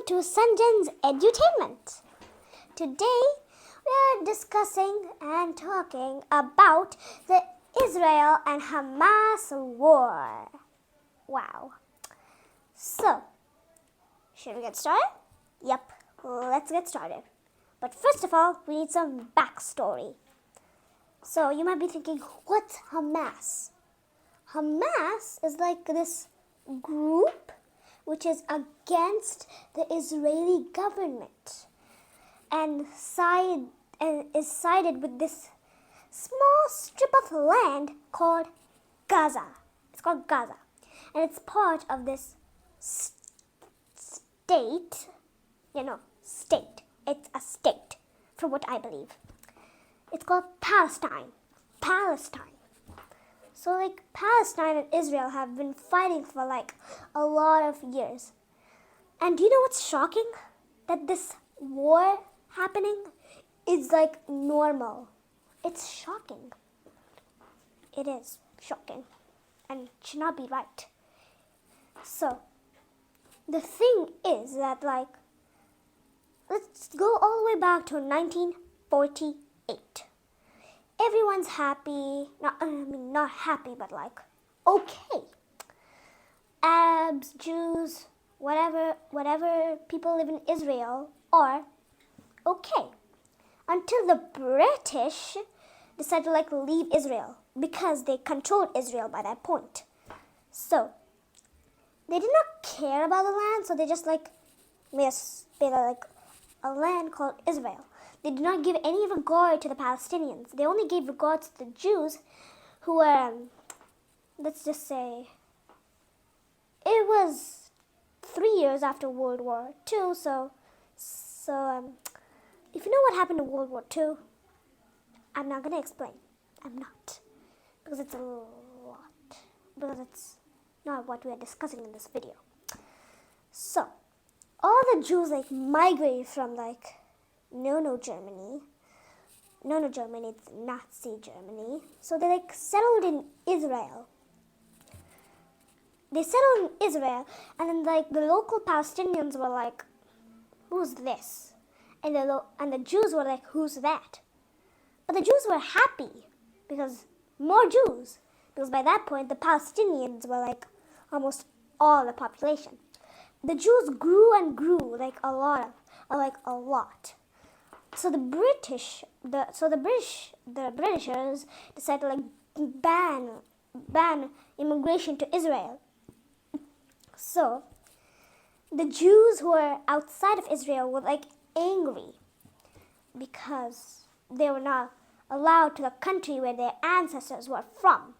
to Sanjan's Edutainment. Today we are discussing and talking about the Israel and Hamas war. Wow. So, should we get started? Yep, let's get started. But first of all, we need some backstory. So you might be thinking, what's Hamas? Hamas is like this group which is against the Israeli government and is sided with this small strip of land called Gaza. It's called Gaza. And it's part of this state. State. It's a state, from what I believe. It's called Palestine. So Palestine and Israel have been fighting for a lot of years. And do you know what's shocking? That this war happening is normal. It's shocking. It is shocking and should not be right. So the thing is that let's go all the way back to 1948. Everyone's happy. Not happy, but okay. Arabs, Jews, whatever people live in Israel are okay. Until the British decided to leave Israel because they controlled Israel by that point. So they did not care about the land, so they just made a land called Israel. They did not give any regard to the Palestinians. They only gave regard to the Jews who were, let's just say, it was 3 years after World War II. So if you know what happened in World War II, I'm not going to explain. I'm not. Because it's a lot. Because it's not what we are discussing in this video. So, all the Jews migrated from Germany. Germany, it's Nazi Germany. So they settled in Israel. They settled in Israel, and then the local Palestinians were like, who's this? And the Jews were like, who's that? But the Jews were happy because more Jews. Because by that point the Palestinians were almost all the population. The Jews grew and grew a lot. So the Britishers decided to ban immigration to Israel. So the Jews who were outside of Israel were angry because they were not allowed to the country where their ancestors were from.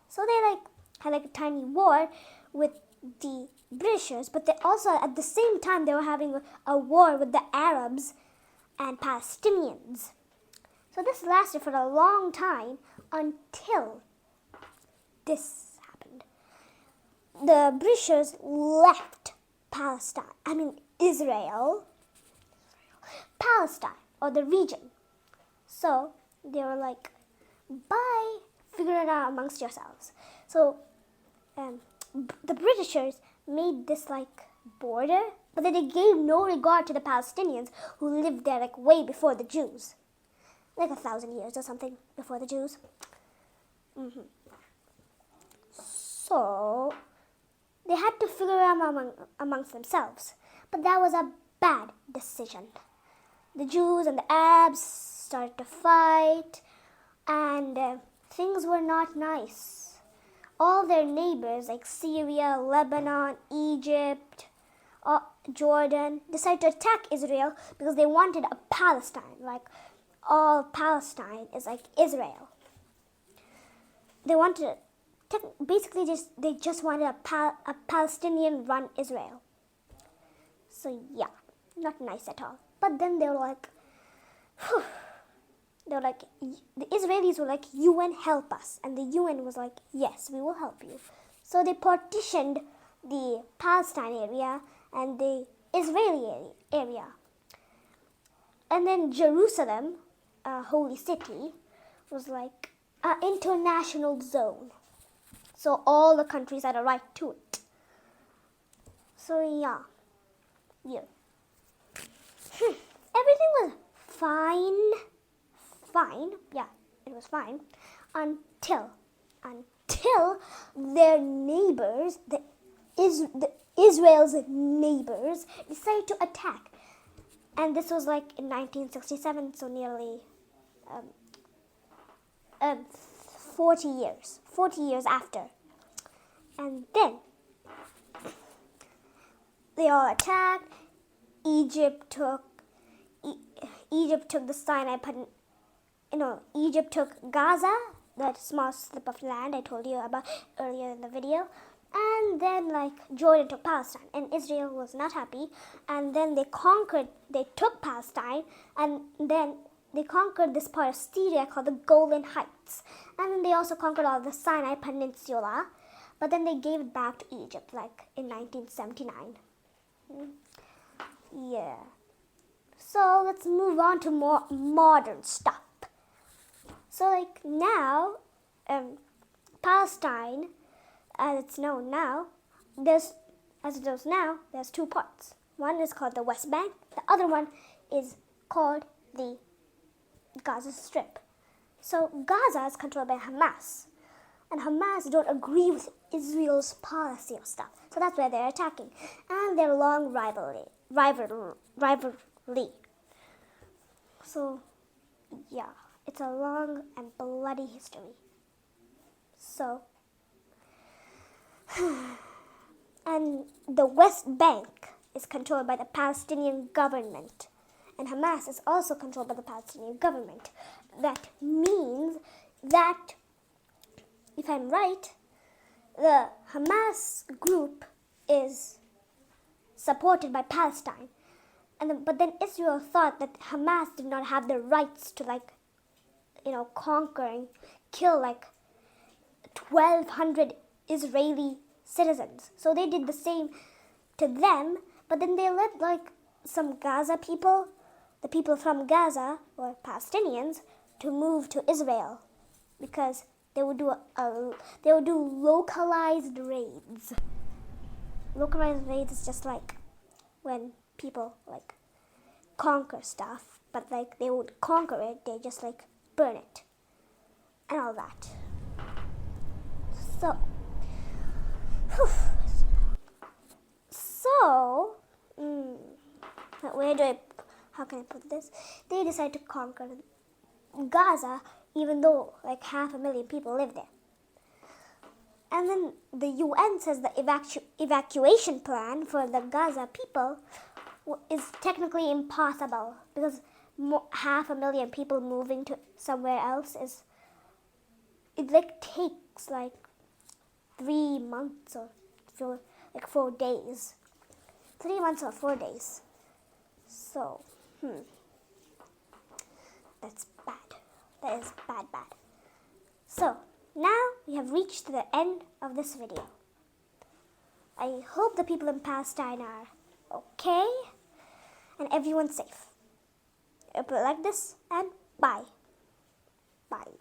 So they had a tiny war with the Britishers, but they also at the same time they were having a war with the Arabs and Palestinians. So this lasted for a long time until this happened. The Britishers left Palestine, or the region. So they were like, bye, figure it out amongst yourselves. So the Britishers made this border, but then they gave no regard to the Palestinians who lived there way before the Jews. 1,000 years or something before the Jews. So they had to figure it out amongst themselves. But that was a bad decision. The Jews and the Arabs started to fight, and things were not nice. All their neighbors Syria, Lebanon, Egypt, Jordan decided to attack Israel because they wanted a Palestine. All Palestine is Israel. They wanted they just wanted a Palestinian-run Israel. So yeah, not nice at all. But then they were the Israelis were UN, help us. And the UN was yes, we will help you. So they partitioned the Palestine area and the Israeli area. And then Jerusalem, a holy city, was an international zone. So all the countries had a right to it. So yeah, year. Everything was fine. Yeah, it was fine until their neighbors, the Israel's neighbors, decided to attack. And this was like in 1967, so nearly 40 years after. And then they all attacked. Egypt took the Sinai Egypt took Gaza, that small slip of land I told you about earlier in the video. And then Jordan took Palestine, and Israel was not happy. And then they took Palestine, and then they conquered this part of Syria called the Golan Heights. And then they also conquered all the Sinai Peninsula, but then they gave it back to Egypt, in 1979. Yeah. So let's move on to more modern stuff. So now, Palestine, as it's known now, there's two parts. One is called the West Bank. The other one is called the Gaza Strip. So Gaza is controlled by Hamas, and Hamas don't agree with Israel's policy of stuff. So that's where they're attacking, and their long rivalry. So yeah, it's a long and bloody history. So. And the West Bank is controlled by the Palestinian government, and Hamas is also controlled by the Palestinian government. That means that, if I'm right, the Hamas group is supported by Palestine, but then Israel thought that Hamas did not have the rights to conquer and kill 1,200 Israeli citizens. So they did the same to them, but then they let some Gaza people, the people from Gaza or Palestinians, to move to Israel because they would do localized raids. Localized raids is just when people conquer stuff, but they would conquer it, they just burn it and all that. How can I put this? They decided to conquer Gaza, even though 500,000 people live there. And then the UN says the evacuation plan for the Gaza people is technically impossible because 500,000 people moving to somewhere else takes 3 months or 4 days. 3 months or 4 days. So, that's bad. That is bad. So, now we have reached the end of this video. I hope the people in Palestine are okay and everyone's safe. I hope you like this, and bye. Bye.